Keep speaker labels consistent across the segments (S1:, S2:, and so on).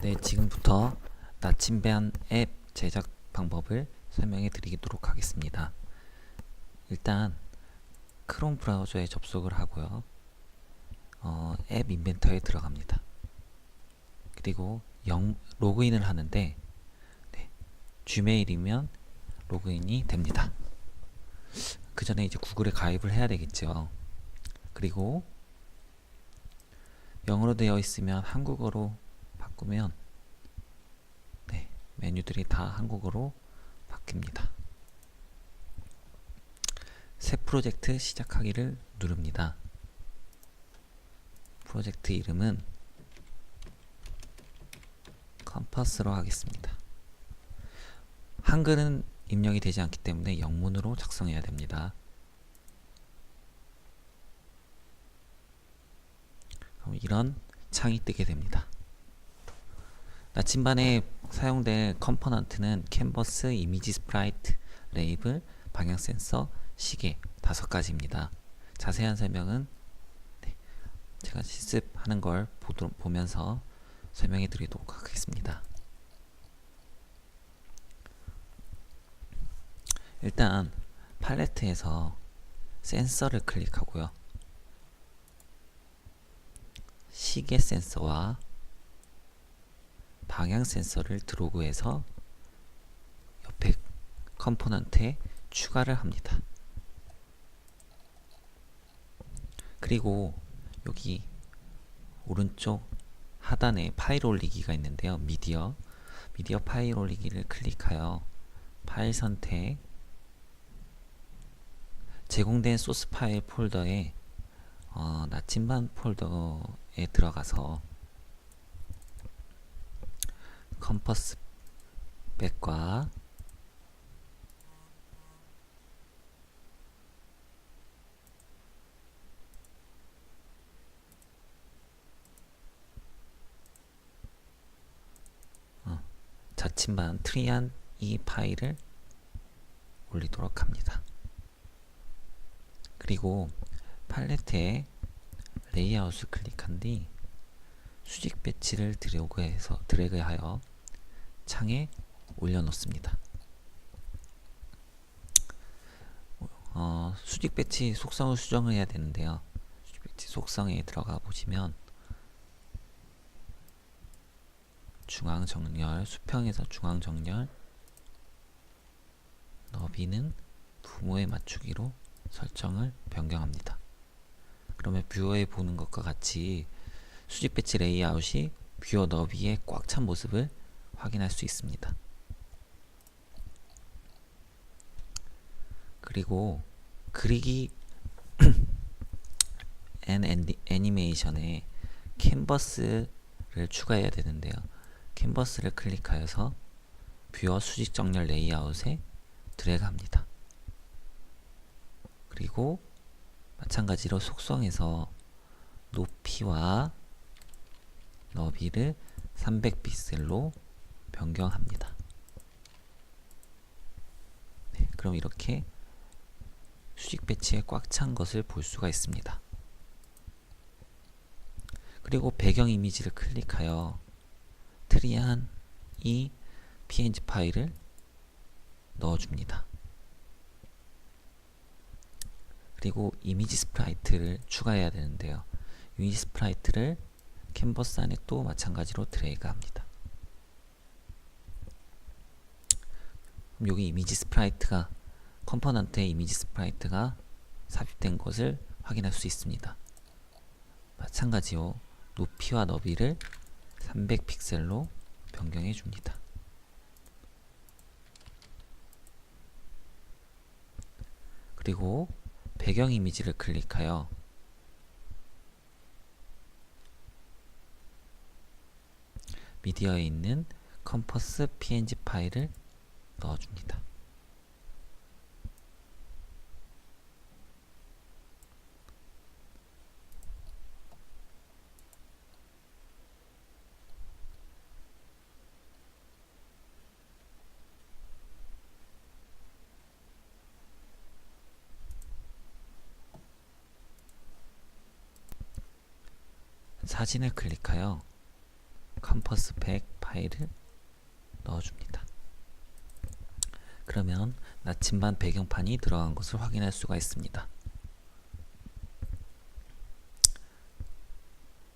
S1: 네, 지금부터 나침반 앱 제작 방법을 설명해 드리도록 하겠습니다. 일단 크롬 브라우저에 접속을 하고요. 앱 인벤터에 들어갑니다. 그리고 로그인을 하는데 지메일이면 로그인이 됩니다. 그 전에 이제 구글에 가입을 해야 되겠죠. 그리고 영어로 되어 있으면 한국어로 바꾸면 메뉴들이 다 한국어로 바뀝니다. 새 프로젝트 시작하기를 누릅니다. 프로젝트 이름은 컴퍼스로 하겠습니다. 한글은 입력이 되지 않기 때문에 영문으로 작성해야 됩니다. 그럼 이런 창이 뜨게 됩니다. 나침반에 사용될 컴포넌트는 캔버스, 이미지 스프라이트, 레이블, 방향 센서, 시계 5가지입니다. 자세한 설명은 제가 실습하는 걸 보면서 설명해 드리도록 하겠습니다. 일단 팔레트에서 센서를 클릭하고요. 시계 센서와 방향 센서를 드래그해서 옆에 컴포넌트에 추가를 합니다. 그리고 여기 오른쪽 하단에 파일 올리기가 있는데요. 미디어 파일 올리기를 클릭하여 파일 선택, 제공된 소스 파일 폴더에 나침반 폴더에 들어가서 컴퍼스 백과 자침반 트리한 이 파일을 올리도록 합니다. 그리고 팔레트에 레이아웃을 클릭한 뒤 수직 배치를 드래그하여 창에 올려놓습니다. 수직 배치 속성을 수정을 해야 되는데요. 수직 배치 속성에 들어가 보시면 중앙 정렬, 수평에서 중앙 정렬, 너비는 부모에 맞추기로 설정을 변경합니다. 그러면 뷰어에 보는 것과 같이 수직 배치 레이아웃이 뷰어 너비에 꽉 찬 모습을 확인할 수 있습니다. 그리고 그리기 앤 애니메이션에 캔버스를 추가해야 되는데요. 캔버스를 클릭하여서 뷰어 수직 정렬 레이아웃에 드래그합니다. 그리고 마찬가지로 속성에서 높이와 너비를 300픽셀로 변경합니다. 그럼 이렇게 수직 배치에 꽉 찬 것을 볼 수가 있습니다. 그리고 배경 이미지를 클릭하여 트리한 이 png 파일을 넣어줍니다. 그리고 이미지 스프라이트를 추가해야 되는데요. 이미지 스프라이트를 캔버스 안에 또 마찬가지로 드래그합니다. 그럼 여기 이미지 스프라이트가 컴포넌트에 이미지 스프라이트가 삽입된 것을 확인할 수 있습니다. 마찬가지로 높이와 너비를 300픽셀로 변경해 줍니다. 그리고 배경 이미지를 클릭하여 미디어에 있는 컴퍼스 png 파일을 넣어줍니다. 사진을 클릭하여 컴퍼스 100 파일을 넣어줍니다. 그러면 나침반 배경판이 들어간 것을 확인할 수가 있습니다.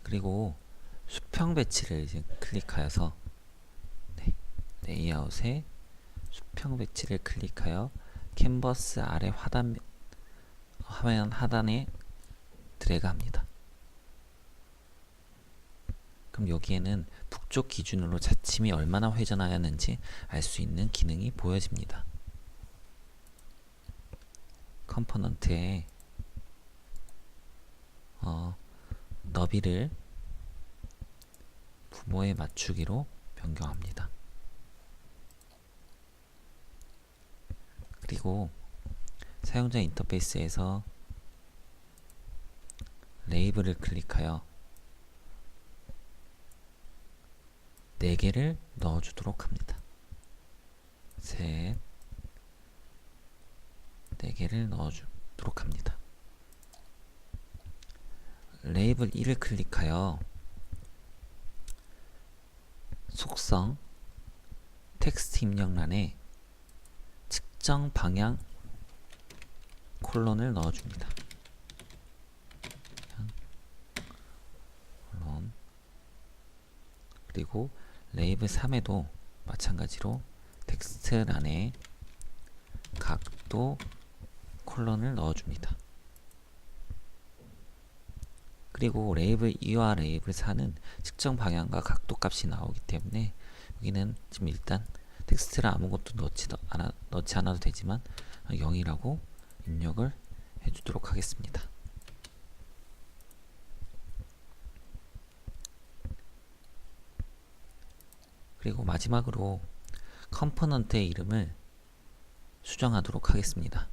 S1: 그리고 수평 배치를 이제 클릭하여서 레이아웃에 수평 배치를 클릭하여 캔버스 아래 화면 하단에 드래그합니다. 그럼 여기에는 북쪽 기준으로 자침이 얼마나 회전하였는지 알 수 있는 기능이 보여집니다. 컴포넌트에 너비를 부모에 맞추기로 변경합니다. 그리고 사용자 인터페이스에서 레이블을 클릭하여 4개를 넣어주도록 합니다. 셋, 4개를 넣어주도록 합니다. 레이블 1을 클릭하여 속성 텍스트 입력란에 측정 방향 콜론을 넣어줍니다. 콜론. 그리고 레이블 3에도 마찬가지로 텍스트란에 각도 콜론을 넣어줍니다. 그리고 레이블 2와 레이블 4는 측정 방향과 각도 값이 나오기 때문에 여기는 지금 일단 텍스트를 아무것도 넣지 않아도 되지만 0이라고 입력을 해주도록 하겠습니다. 그리고 마지막으로 컴포넌트의 이름을 수정하도록 하겠습니다.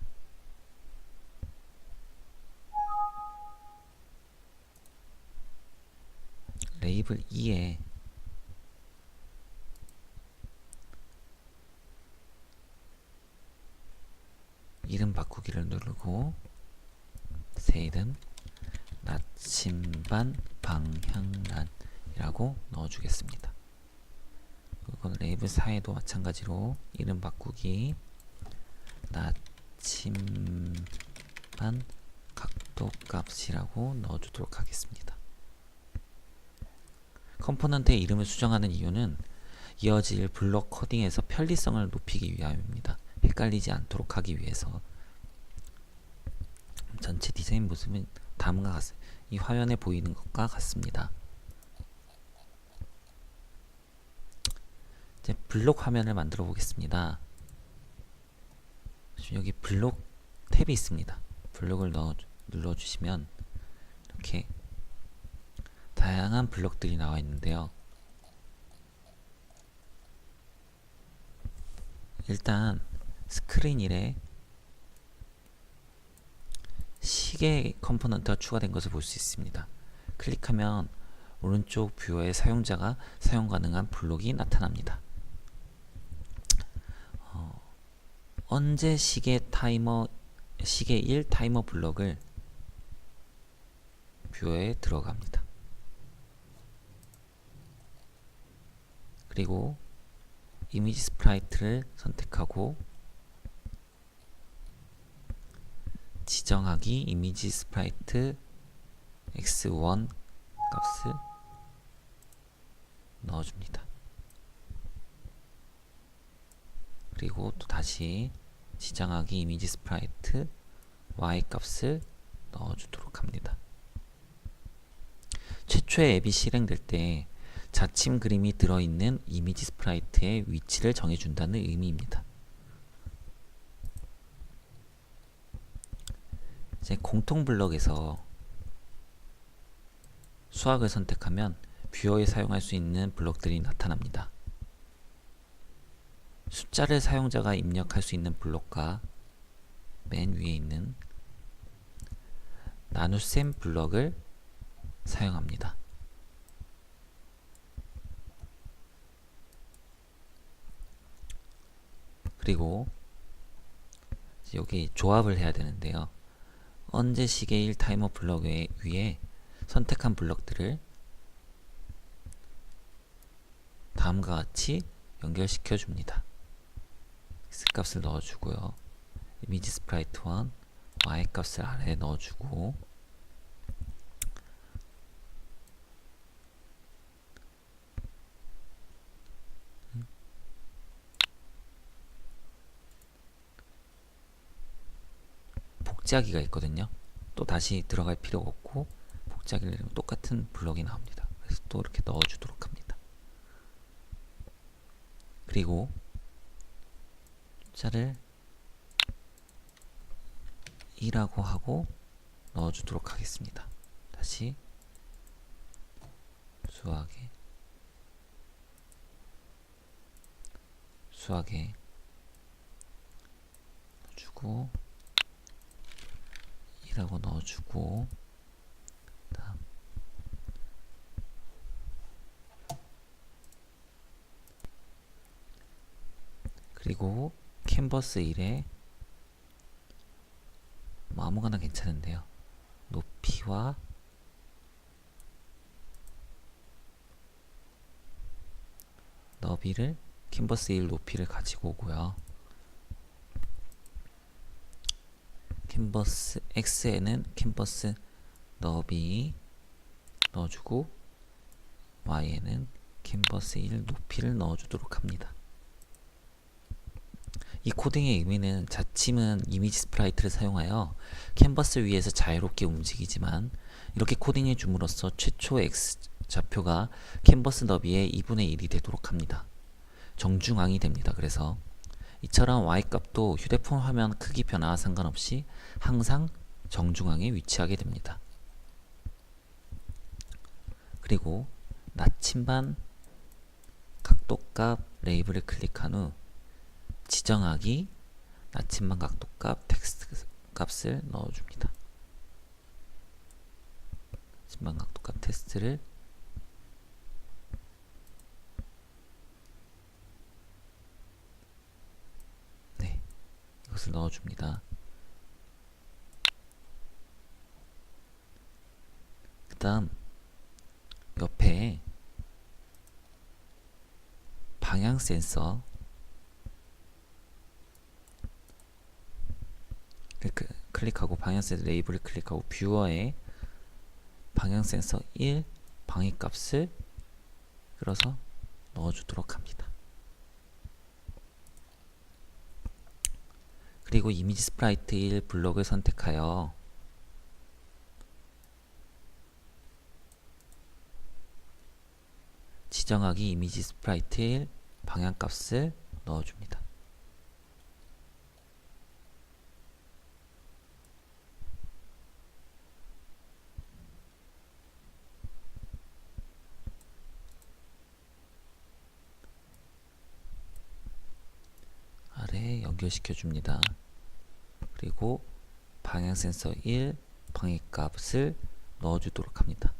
S1: 레이블 2에 이름 바꾸기를 누르고 새 이름 나침반 방향란이라고 넣어주겠습니다. 그리고 레이블 4에도 마찬가지로 이름 바꾸기 나침반 각도 값이라고 넣어주도록 하겠습니다. 컴포넌트의 이름을 수정하는 이유는 이어질 블록 코딩에서 편리성을 높이기 위함입니다. 헷갈리지 않도록 하기 위해서. 전체 디자인 모습은 다음과 같습니다. 이 화면에 보이는 것과 같습니다. 이제 블록 화면을 만들어 보겠습니다. 여기 블록 탭이 있습니다. 블록을 눌러주시면 이렇게 다양한 블록들이 나와 있는데요. 일단 스크린 1에 시계 컴포넌트가 추가된 것을 볼 수 있습니다. 클릭하면 오른쪽 뷰어에 사용자가 사용 가능한 블록이 나타납니다. 언제 시계 1 타이머 블록을 뷰어에 들어갑니다. 그리고 이미지 스프라이트를 선택하고 지정하기 이미지 스프라이트 x1 값을 넣어줍니다. 그리고 또 다시 지정하기 이미지 스프라이트 y 값을 넣어주도록 합니다. 최초의 앱이 실행될 때 자침 그림이 들어있는 이미지 스프라이트의 위치를 정해준다는 의미입니다. 이제 공통 블럭에서 수학을 선택하면 뷰어에 사용할 수 있는 블럭들이 나타납니다. 숫자를 사용자가 입력할 수 있는 블럭과 맨 위에 있는 나눗셈 블럭을 사용합니다. 그리고 여기 조합을 해야 되는데요. 언제 시계 1 타이머 블럭 위에 선택한 블럭들을 다음과 같이 연결시켜 줍니다. x 값을 넣어주고요. 이미지 스프라이트 1 y 값을 아래에 넣어주고 복제하기가 있거든요. 또 다시 들어갈 필요가 없고 복제하기를 누르면 똑같은 블럭이 나옵니다. 그래서 또 이렇게 넣어주도록 합니다. 그리고 숫자를 2라고 하고 넣어주도록 하겠습니다. 다시 수학에 넣어주고 2라고 넣어주고 다음 그리고 캔버스 1에 뭐 아무거나 괜찮은데요. 높이와 너비를 캔버스 1 높이를 가지고 오고요. 캔버스 X에는 캔버스 너비 넣어주고 Y에는 캔버스 1 높이를 넣어주도록 합니다. 이 코딩의 의미는 자칫은 이미지 스프라이트를 사용하여 캔버스 위에서 자유롭게 움직이지만 이렇게 코딩해 줌으로써 최초 X 좌표가 캔버스 너비의 2분의 1이 되도록 합니다. 정중앙이 됩니다. 그래서 이처럼 Y값도 휴대폰 화면 크기 변화와 상관없이 항상 정중앙에 위치하게 됩니다. 그리고 나침반 각도값 레이블을 클릭한 후 지정하기 나침반 각도값 텍스트 값을 넣어줍니다. 나침반 각도값 텍스트를 이것을 넣어줍니다. 그 다음 옆에 방향 센서 클릭하고 방향 센서 레이블을 클릭하고 뷰어에 방향 센서 1 방위 값을 끌어서 넣어주도록 합니다. 그리고 이미지 스프라이트 1 블록을 선택하여 지정하기 이미지 스프라이트 1 방향값을 넣어줍니다. 아래에 연결시켜 줍니다. 그리고 방향 센서 1 방위값을 넣어주도록 합니다.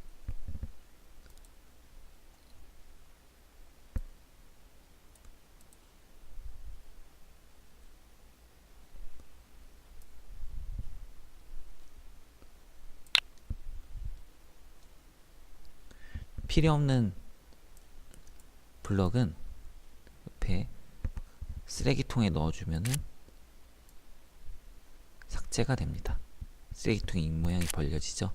S1: 필요없는 블럭은 옆에 쓰레기통에 넣어주면은 삭제가 됩니다. 쓰레기통의 입모양이 벌려지죠.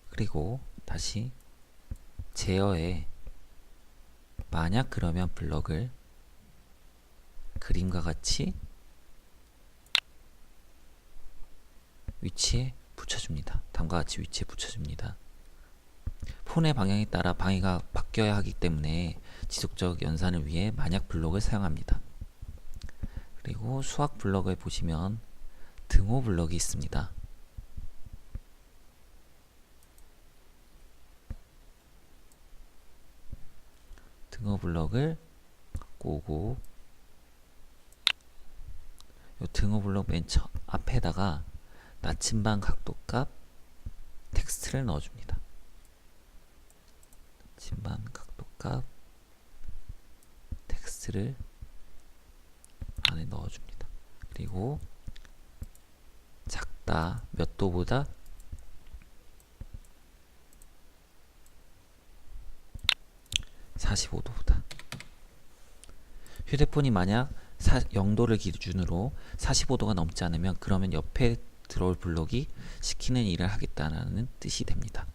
S1: 그리고 다시 제어에 만약 그러면 블럭을 그림과 같이 위치에 붙여줍니다. 다음과 같이 위치에 붙여줍니다. 폰의 방향에 따라 방위가 바뀌어야 하기 때문에 지속적 연산을 위해 만약 블록을 사용합니다. 그리고 수학 블록을 보시면 등호 블록이 있습니다. 등호 블록을 갖고 오고 이 등호 블록 맨 앞에다가 나침반 각도값 텍스트를 넣어줍니다. 나침반 각도값 텍스트를 안에 넣어줍니다. 그리고 작다 몇 도보다 45도보다. 휴대폰이 만약 0도를 기준으로 45도가 넘지 않으면 그러면 옆에 들어올 블록이 시키는 일을 하겠다는 뜻이 됩니다.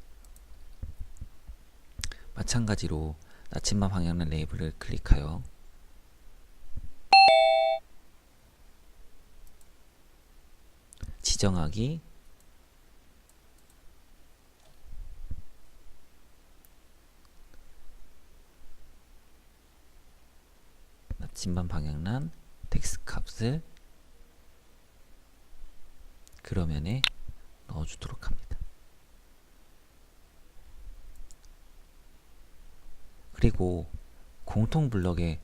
S1: 마찬가지로 나침반 방향의 레이블을 클릭하여 지정하기 나침반 방향란 텍스트 값을 그러면에 넣어주도록 합니다. 그리고 공통 블럭에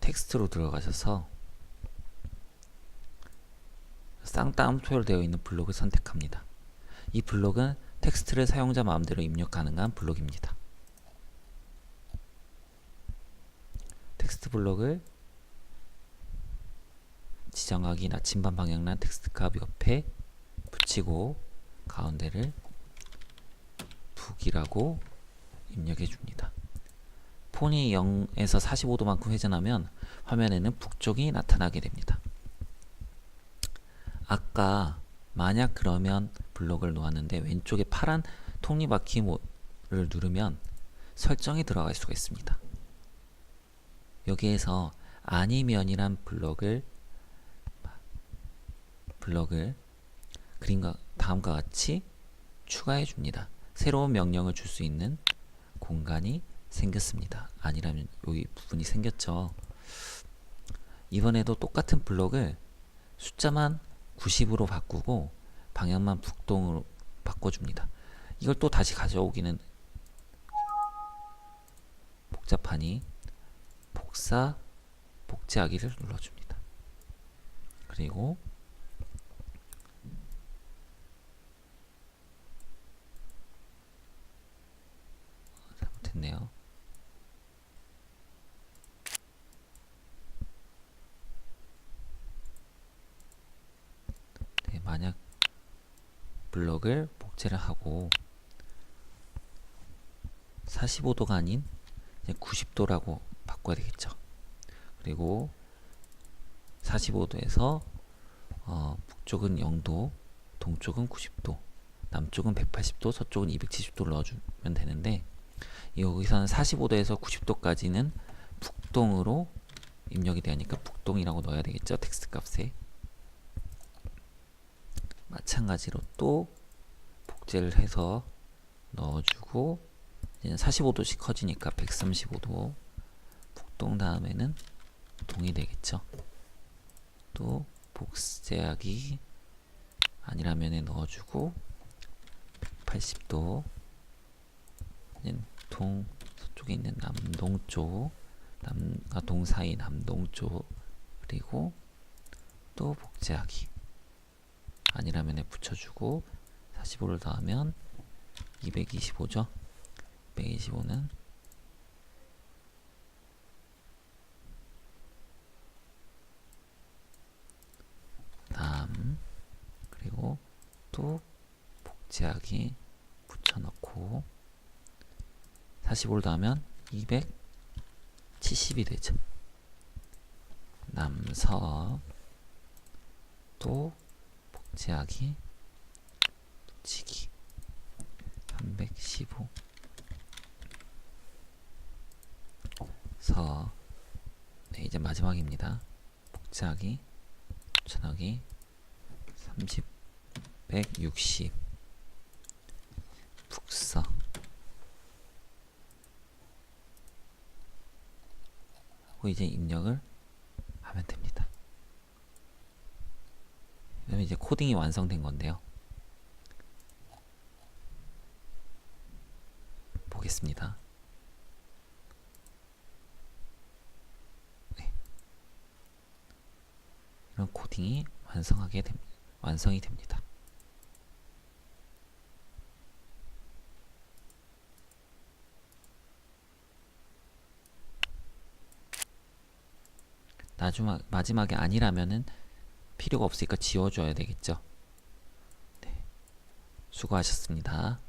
S1: 텍스트로 들어가셔서 쌍따옴표로 되어 있는 블록을 선택합니다. 이 블록은 텍스트를 사용자 마음대로 입력 가능한 블록입니다. 텍스트 블록을 지정하기 나침반 방향란 텍스트 값 옆에 붙이고 가운데를 북이라고 입력해 줍니다. 폰이 0에서 45도만큼 회전하면 화면에는 북쪽이 나타나게 됩니다. 아까 만약 그러면 블록을 놓았는데 왼쪽에 파란 톱니바퀴를 누르면 설정이 들어갈 수가 있습니다. 여기에서 아니면이란 블록을 그림과 다음과 같이 추가해 줍니다. 새로운 명령을 줄 수 있는 공간이 생겼습니다. 아니라면 여기 부분이 생겼죠. 이번에도 똑같은 블록을 숫자만 90으로 바꾸고 방향만 북동으로 바꿔줍니다. 이걸 또 다시 가져오기는 복잡하니 복제하기를 눌러줍니다. 그리고 잘못했네요. 네, 만약 블럭을 복제를 하고 45도가 아닌 90도라고 바꿔야 되겠죠. 그리고 45도에서 북쪽은 0도, 동쪽은 90도, 남쪽은 180도, 서쪽은 270도를 넣어주면 되는데 여기서는 45도에서 90도까지는 북동으로 입력이 되니까 북동이라고 넣어야 되겠죠. 텍스트 값에. 마찬가지로 또 복제를 해서 넣어주고 이제는 45도씩 커지니까 135도 북동 다음에는 동이 되겠죠. 또 복제하기 아니라면에 넣어주고 180도 서쪽에 있는 남동쪽 남과 동 사이 남동쪽 그리고 또 복제하기 아니라면에 붙여주고 45를 더하면 225죠. 225는 남 그리고 또 복제하기 붙여넣고 45를 더하면 270이 되죠. 남서 또 복제하기 붙이기 315 서 네, 이제 마지막입니다. 복제하기 붙여넣기 160 북서 하고 이제 입력을 하면 됩니다. 그러면 이제 코딩이 완성된 건데요. 보겠습니다. 네. 이런 코딩이 완성이 됩니다. 마지막에 아니라면은 필요가 없으니까 지워줘야 되겠죠. 네. 수고하셨습니다.